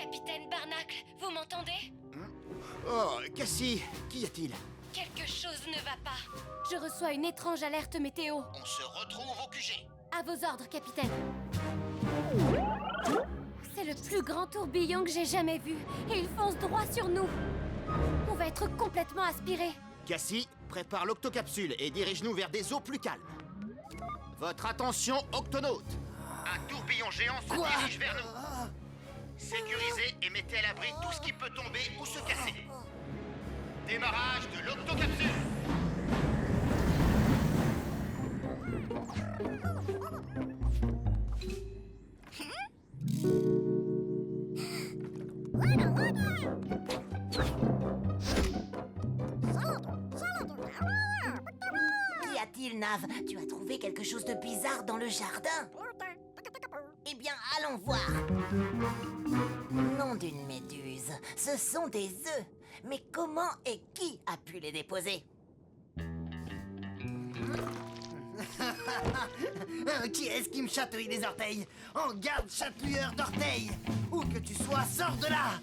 Capitaine Barnacle, vous m'entendez? Oh, Cassie, qu'y a-t-il? Quelque chose ne va pas. Je reçois une étrange alerte météo. On se retrouve au QG. À vos ordres, capitaine. C'est le plus grand tourbillon que j'ai jamais vu. Et il fonce droit sur nous. On va être complètement aspirés. Cassie, prépare l'octocapsule et dirige-nous vers des eaux plus calmes. Votre attention, octonautes. Un tourbillon géant se dirige vers nous. Sécurisez et mettez à l'abri tout ce qui peut tomber ou se casser. Démarrage de l'octocapsule. Qu'y a-t-il, Nav? Tu as trouvé quelque chose de bizarre dans le jardin? Eh bien, allons voir. Nom d'une méduse, ce sont des œufs. Mais comment et qui a pu les déposer? Qui est-ce qui me chatouille les orteils? En garde, chatouilleur d'orteils! Où que tu sois, sors de là!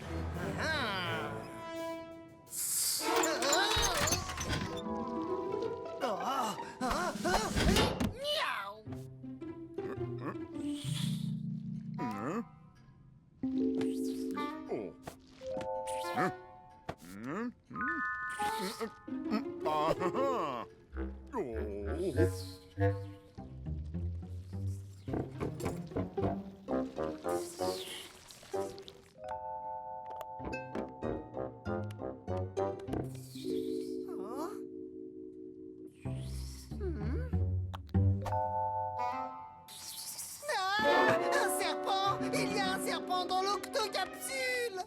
Miaou! Un serpent! Il y a un serpent dans l'octocapsule!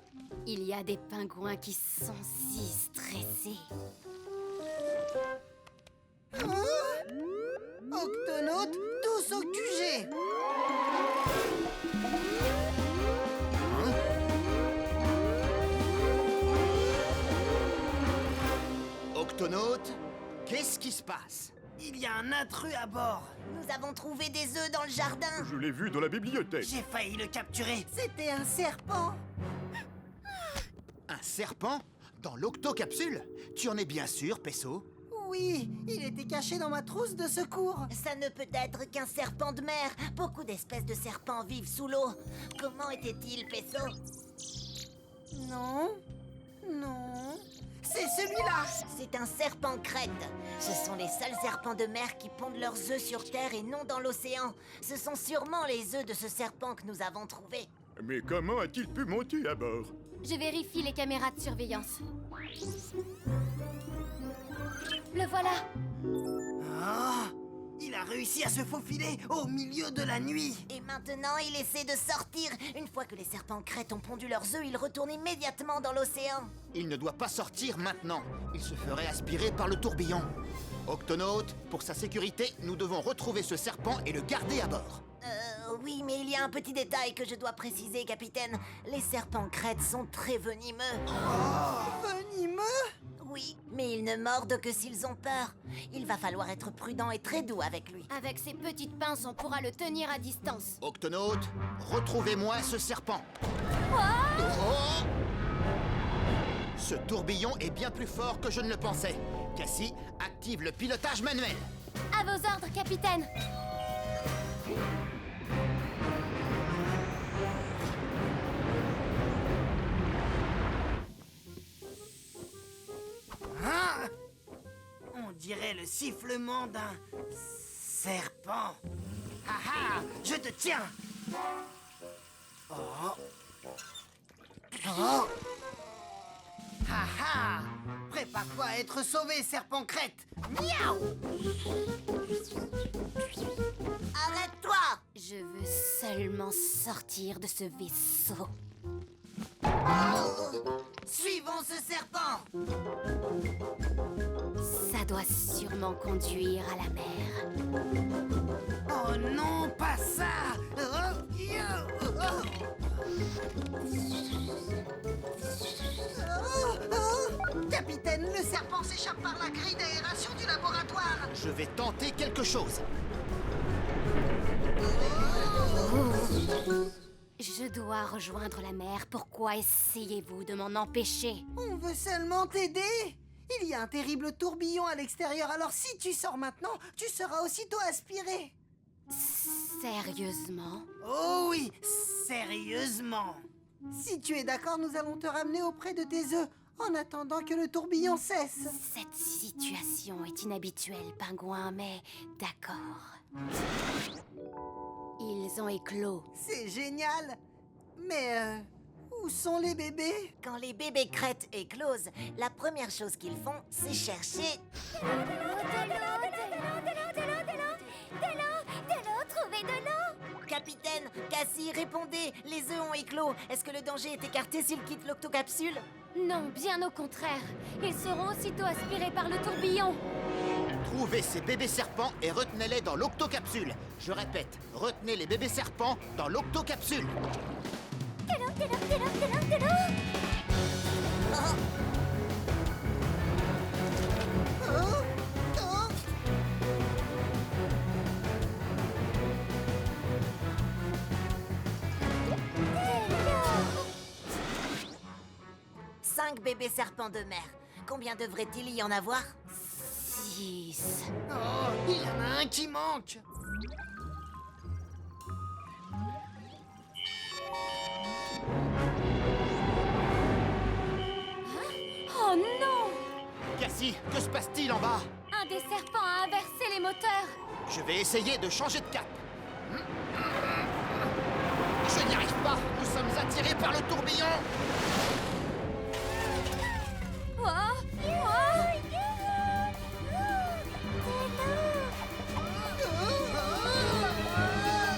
Il y a des pingouins qui sont si stressés. Octonautes, tous au QG! Octonautes, qu'est-ce qui se passe? Il y a un intrus à bord! Nous avons trouvé des œufs dans le jardin. Je l'ai vu dans la bibliothèque. J'ai failli le capturer! C'était un serpent! Un serpent? Dans l'octocapsule? Tu en es bien sûr, Pesso? Oui, il était caché dans ma trousse de secours! Ça ne peut être qu'un serpent de mer. Beaucoup d'espèces de serpents vivent sous l'eau. Comment était-il, Pesso? Non, non... C'est celui-là! C'est un serpent crête. Ce sont les seuls serpents de mer qui pondent leurs œufs sur Terre et non dans l'océan. Ce sont sûrement les œufs de ce serpent que nous avons trouvés. Mais comment a-t-il pu monter à bord? Je vérifie les caméras de surveillance. Le voilà! Ah! Il a réussi à se faufiler au milieu de la nuit! Et maintenant, il essaie de sortir. Une fois que les serpents crêtes ont pondu leurs œufs, ils retournent immédiatement dans l'océan. Il ne doit pas sortir maintenant. Il se ferait aspirer par le tourbillon. Octonautes, pour sa sécurité, nous devons retrouver ce serpent et le garder à bord. Oui, mais il y a un petit détail que je dois préciser, capitaine. Les serpents crêtes sont très venimeux. Venimeux? Oui, mais ils ne mordent que s'ils ont peur. Il va falloir être prudent et très doux avec lui. Avec ses petites pinces, on pourra le tenir à distance. Octonautes, retrouvez-moi ce serpent. Oh! Ce tourbillon est bien plus fort que je ne le pensais. Cassie, active le pilotage manuel. À vos ordres, capitaine! Hein? On dirait le sifflement d'un serpent. Ah ah! Je te tiens! Oh! Oh! Ah ah! Prépare-toi à être sauvé, serpent crête! Miaou! Arrête-toi! Je veux seulement sortir de ce vaisseau. Suivons ce serpent! Ça doit sûrement conduire à la mer. Oh non, pas ça! Oh, yo, oh. Capitaine, le serpent s'échappe par la grille d'aération du laboratoire! Je vais tenter quelque chose. Je dois rejoindre la mer. Pourquoi essayez-vous de m'en empêcher? On veut seulement t'aider. Il y a un terrible tourbillon à l'extérieur, alors si tu sors maintenant, tu seras aussitôt aspiré. Sérieusement? Oh oui, sérieusement. Si tu es d'accord, nous allons te ramener auprès de tes œufs, en attendant que le tourbillon cesse. Cette situation est inhabituelle, pingouin, mais d'accord. Ils ont éclos. C'est génial. Mais où sont les bébés? Quand les bébés crêtes éclosent, la première chose qu'ils font, c'est chercher... Trouvez de l'eau! Capitaine, Cassie, répondez. Les œufs ont éclos. Est-ce que le danger est écarté s'ils quittent l'octocapsule? Non, bien au contraire. Ils seront aussitôt aspirés par le tourbillon. Trouvez ces bébés serpents et retenez-les dans l'octocapsule. Je répète, retenez les bébés serpents dans l'octocapsule. Oh, oh. 5 bébés serpents de mer. Combien devrait-il y en avoir? 6. Oh, il y en a un qui manque. Oh non! Cassie, que se passe-t-il en bas? Un des serpents a inversé les moteurs. Je vais essayer de changer de cap. Je n'y arrive pas. Nous sommes attirés par le tourbillon. Oh!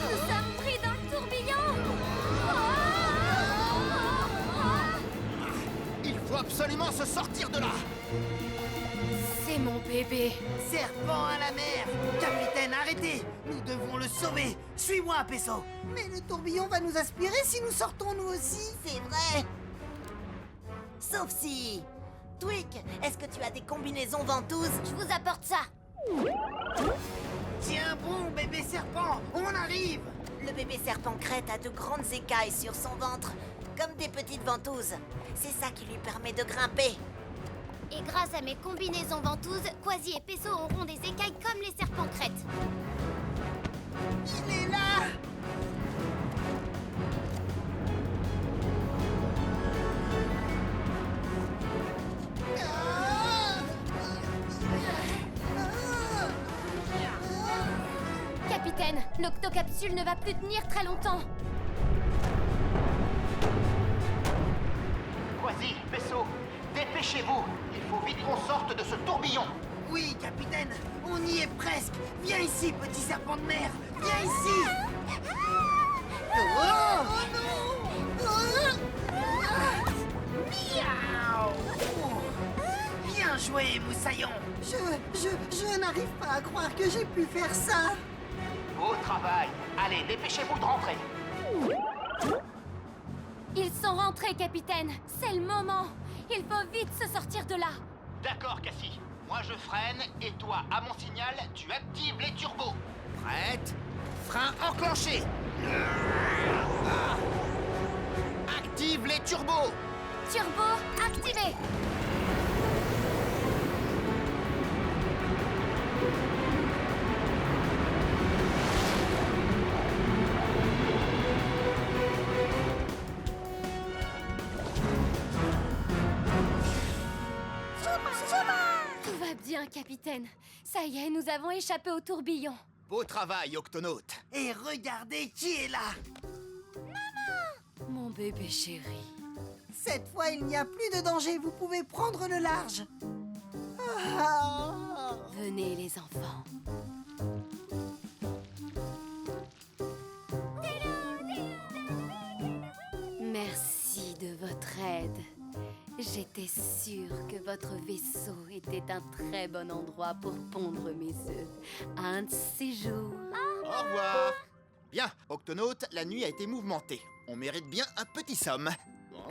Nous sommes pris dans le tourbillon. Il faut absolument se sortir de là. C'est mon bébé. Serpent à la mer. Capitaine, arrêtez. Nous devons le sauver. Suis-moi, Peso. Mais le tourbillon va nous aspirer si nous sortons nous aussi. C'est vrai. Sauf si... Twig, est-ce que tu as des combinaisons ventouses? Je vous apporte ça. Tiens bon, bébé serpent. On arrive. Le bébé serpent crête a de grandes écailles sur son ventre, comme des petites ventouses. C'est ça qui lui permet de grimper. Et grâce à mes combinaisons ventouses, Quasi et Peso auront des écailles comme les serpents crêtes. Il est là. Capitaine, l'octocapsule ne va plus tenir très longtemps. Quasi, Peso, dépêchez-vous. Il faut vite qu'on sorte de ce tourbillon. Oui, capitaine. On y est presque. Viens ici, petit serpent de mer. Viens ici. Oh non. Miaou. Bien joué, Moussaillon. Je n'arrive pas à croire que j'ai pu faire ça. Beau travail. Allez, dépêchez-vous de rentrer. Ils sont rentrés, capitaine. C'est le moment. Il faut vite se sortir de là. D'accord, Cassie. Moi, je freine et toi, à mon signal, tu actives les turbos. Prête? Frein enclenché. Active les turbos. Turbo activé. Tout va bien, capitaine. Ça y est, nous avons échappé au tourbillon. Beau travail, Octonaute. Et regardez qui est là. Mon bébé chéri. Cette fois, il n'y a plus de danger. Vous pouvez prendre le large. Ah. Venez, les enfants. Merci de votre aide. J'étais sûre que votre vaisseau était un très bon endroit pour pondre mes œufs. Un de ces jours. Au revoir. Bien, Octonaute, la nuit a été mouvementée. On mérite bien un petit somme. Bon.